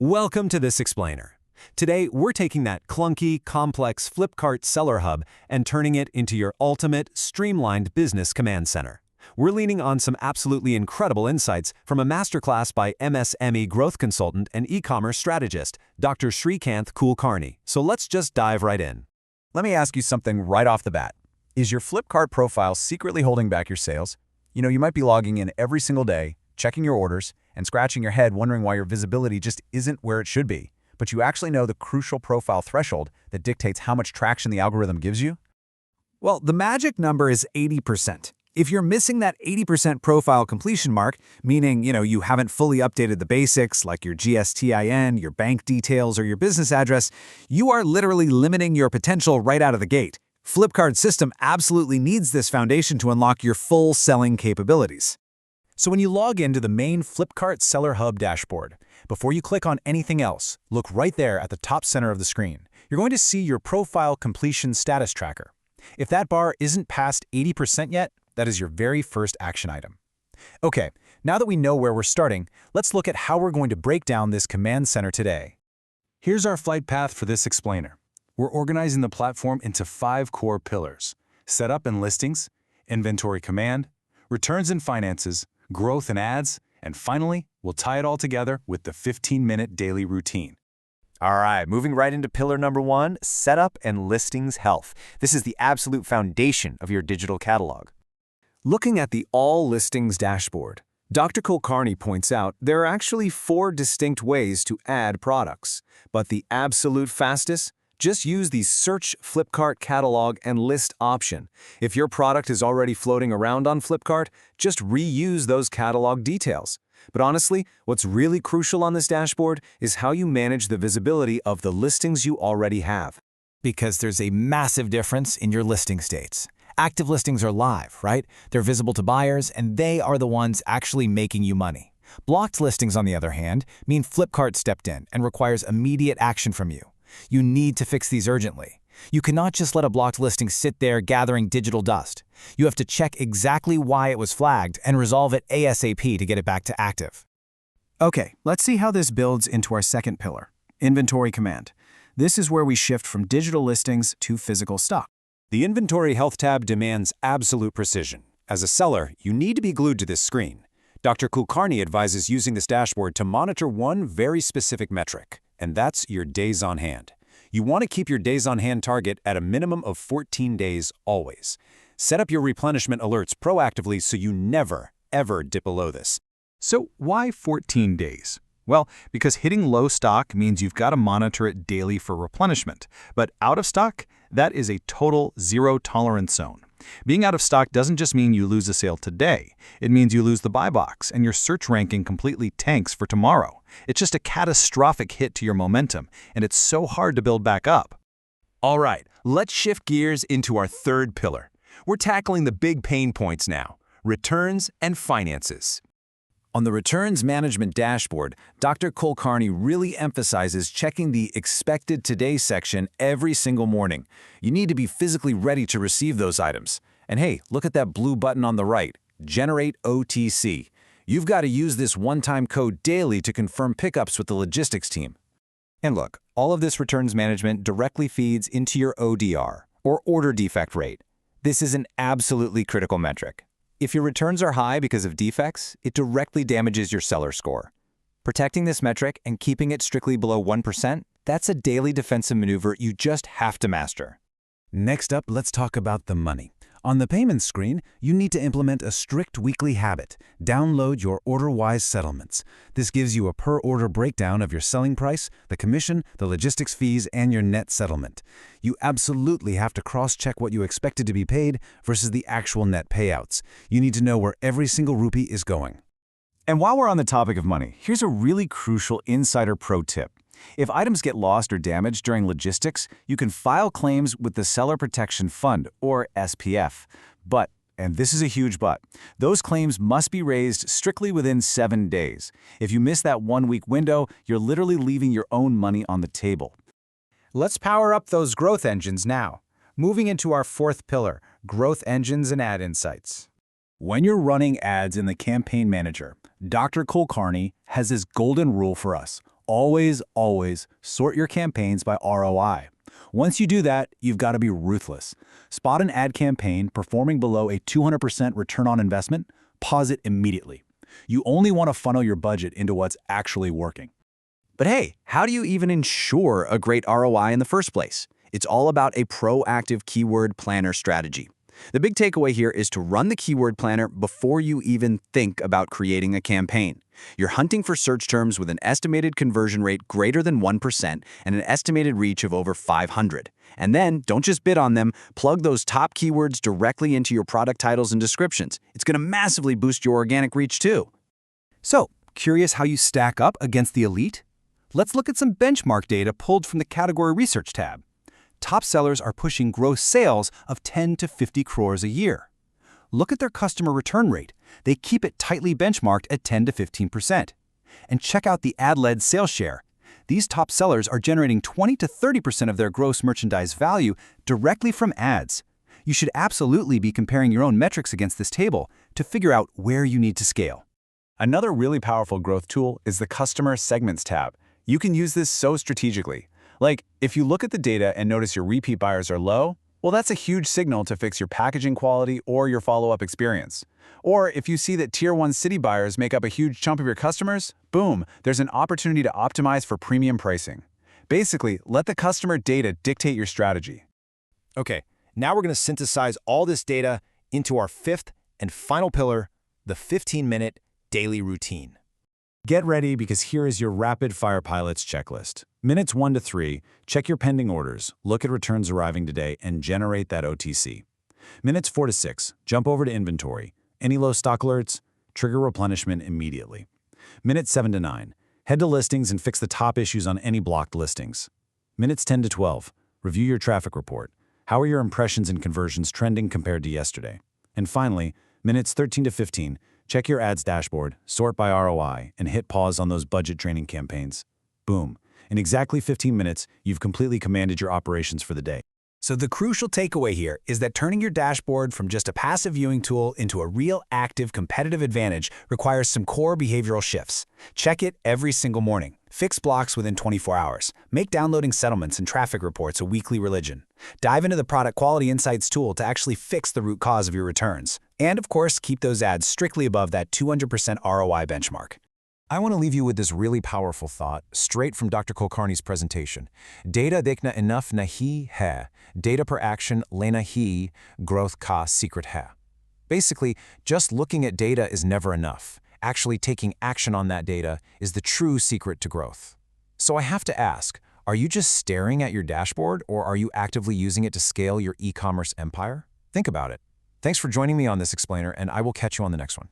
Welcome to This Explainer. Today, we're taking that clunky, complex Flipkart seller hub and turning it into your ultimate, streamlined business command center. We're leaning on some absolutely incredible insights from a masterclass by MSME growth consultant and e-commerce strategist, Dr. Srikanth Kulkarni. So let's just dive right in. Let me ask you something right off the bat. Is your Flipkart profile secretly holding back your sales? You might be logging in every single day, checking your orders, and scratching your head wondering why your visibility just isn't where it should be. But you actually know the crucial profile threshold that dictates how much traction the algorithm gives you? Well, the magic number is 80%. If you're missing that 80% profile completion mark, meaning, you haven't fully updated the basics like your GSTIN, your bank details, or your business address, you are literally limiting your potential right out of the gate. Flipkart's system absolutely needs this foundation to unlock your full selling capabilities. So when you log into the main Flipkart Seller Hub dashboard, before you click on anything else, look right there at the top center of the screen. You're going to see your profile completion status tracker. If that bar isn't past 80% yet, that is your very first action item. Okay, now that we know where we're starting, let's look at how we're going to break down this command center today. Here's our flight path for this explainer. We're organizing the platform into 5 core pillars: setup and listings, inventory command, returns and finances, growth and ads, and finally, we'll tie it all together with the 15-minute daily routine. All right, moving right into pillar number 1, setup and listings health. This is the absolute foundation of your digital catalog. Looking at the All Listings dashboard, Dr. Kulkarni points out there are actually 4 distinct ways to add products, but the absolute fastest? Just use the Search Flipkart Catalog and List option. If your product is already floating around on Flipkart, just reuse those catalog details. But honestly, what's really crucial on this dashboard is how you manage the visibility of the listings you already have. Because there's a massive difference in your listing states. Active listings are live, right? They're visible to buyers, and they are the ones actually making you money. Blocked listings, on the other hand, mean Flipkart stepped in and requires immediate action from you. You need to fix these urgently. You cannot just let a blocked listing sit there gathering digital dust. You have to check exactly why it was flagged and resolve it ASAP to get it back to active. Okay, let's see how this builds into our second pillar, inventory command. This is where we shift from digital listings to physical stock. The Inventory Health tab demands absolute precision. As a seller, you need to be glued to this screen. Dr. Kulkarni advises using this dashboard to monitor one very specific metric, and that's your days on hand. You want to keep your days on hand target at a minimum of 14 days always. Set up your replenishment alerts proactively so you never, ever dip below this. So why 14 days? Well, because hitting low stock means you've got to monitor it daily for replenishment. But out of stock, that is a total zero tolerance zone. Being out of stock doesn't just mean you lose a sale today. It means you lose the buy box and your search ranking completely tanks for tomorrow. It's just a catastrophic hit to your momentum, and it's so hard to build back up. All right, let's shift gears into our third pillar. We're tackling the big pain points now: returns and finances. On the Returns Management dashboard, Dr. Kulkarni really emphasizes checking the Expected Today section every single morning. You need to be physically ready to receive those items. And hey, look at that blue button on the right, Generate OTC. You've got to use this one-time code daily to confirm pickups with the logistics team. And look, all of this returns management directly feeds into your ODR, or order defect rate. This is an absolutely critical metric. If your returns are high because of defects, it directly damages your seller score. Protecting this metric and keeping it strictly below 1%, that's a daily defensive maneuver you just have to master. Next up, let's talk about the money. On the payments screen, you need to implement a strict weekly habit. Download your order-wise settlements. This gives you a per-order breakdown of your selling price, the commission, the logistics fees, and your net settlement. You absolutely have to cross-check what you expected to be paid versus the actual net payouts. You need to know where every single rupee is going. And while we're on the topic of money, here's a really crucial insider pro tip. If items get lost or damaged during logistics, you can file claims with the Seller Protection Fund, or SPF. But, and this is a huge but, those claims must be raised strictly within 7 days. If you miss that 1-week window, you're literally leaving your own money on the table. Let's power up those growth engines now. Moving into our fourth pillar, growth engines and ad insights. When you're running ads in the Campaign Manager, Dr. Kulkarni has this golden rule for us: always sort your campaigns by ROI. Once you do that, you've got to be ruthless. Spot an ad campaign performing below a 200% return on investment, pause it immediately. You only want to funnel your budget into what's actually working. But hey, how do you even ensure a great ROI in the first place? It's all about a proactive keyword planner strategy. The big takeaway here is to run the keyword planner before you even think about creating a campaign. You're hunting for search terms with an estimated conversion rate greater than 1% and an estimated reach of over 500. And then, don't just bid on them, plug those top keywords directly into your product titles and descriptions. It's going to massively boost your organic reach too. So, curious how you stack up against the elite? Let's look at some benchmark data pulled from the Category Research tab. Top sellers are pushing gross sales of 10 to 50 crores a year. Look at their customer return rate. They keep it tightly benchmarked at 10 to 15%. And check out the ad-led sales share. These top sellers are generating 20 to 30% of their gross merchandise value directly from ads. You should absolutely be comparing your own metrics against this table to figure out where you need to scale. Another really powerful growth tool is the Customer Segments tab. You can use this so strategically. Like, if you look at the data and notice your repeat buyers are low, well, that's a huge signal to fix your packaging quality or your follow-up experience. Or if you see that Tier 1 city buyers make up a huge chunk of your customers, boom, there's an opportunity to optimize for premium pricing. Basically, let the customer data dictate your strategy. Okay, now we're going to synthesize all this data into our fifth and final pillar, the 15-minute daily routine. Get ready because here is your rapid-fire pilots checklist. Minutes 1 to 3, check your pending orders, look at returns arriving today, and generate that OTC. Minutes 4 to 6, jump over to inventory. Any low stock alerts? Trigger replenishment immediately. Minutes 7 to 9, head to listings and fix the top issues on any blocked listings. Minutes 10 to 12, review your traffic report. How are your impressions and conversions trending compared to yesterday? And finally, minutes 13 to 15, check your ads dashboard, sort by ROI, and hit pause on those budget-draining campaigns. Boom. In exactly 15 minutes, you've completely commanded your operations for the day. So the crucial takeaway here is that turning your dashboard from just a passive viewing tool into a real active competitive advantage requires some core behavioral shifts. Check it every single morning. Fix blocks within 24 hours. Make downloading settlements and traffic reports a weekly religion. Dive into the Product Quality Insights tool to actually fix the root cause of your returns. And of course, keep those ads strictly above that 200% ROI benchmark. I want to leave you with this really powerful thought, straight from Dr. Kulkarni's presentation. Data dekna enough nahi hai. Data per action lena hi, growth ka secret hai. Basically, just looking at data is never enough. Actually taking action on that data is the true secret to growth. So I have to ask, are you just staring at your dashboard, or are you actively using it to scale your e-commerce empire? Think about it. Thanks for joining me on this explainer, and I will catch you on the next one.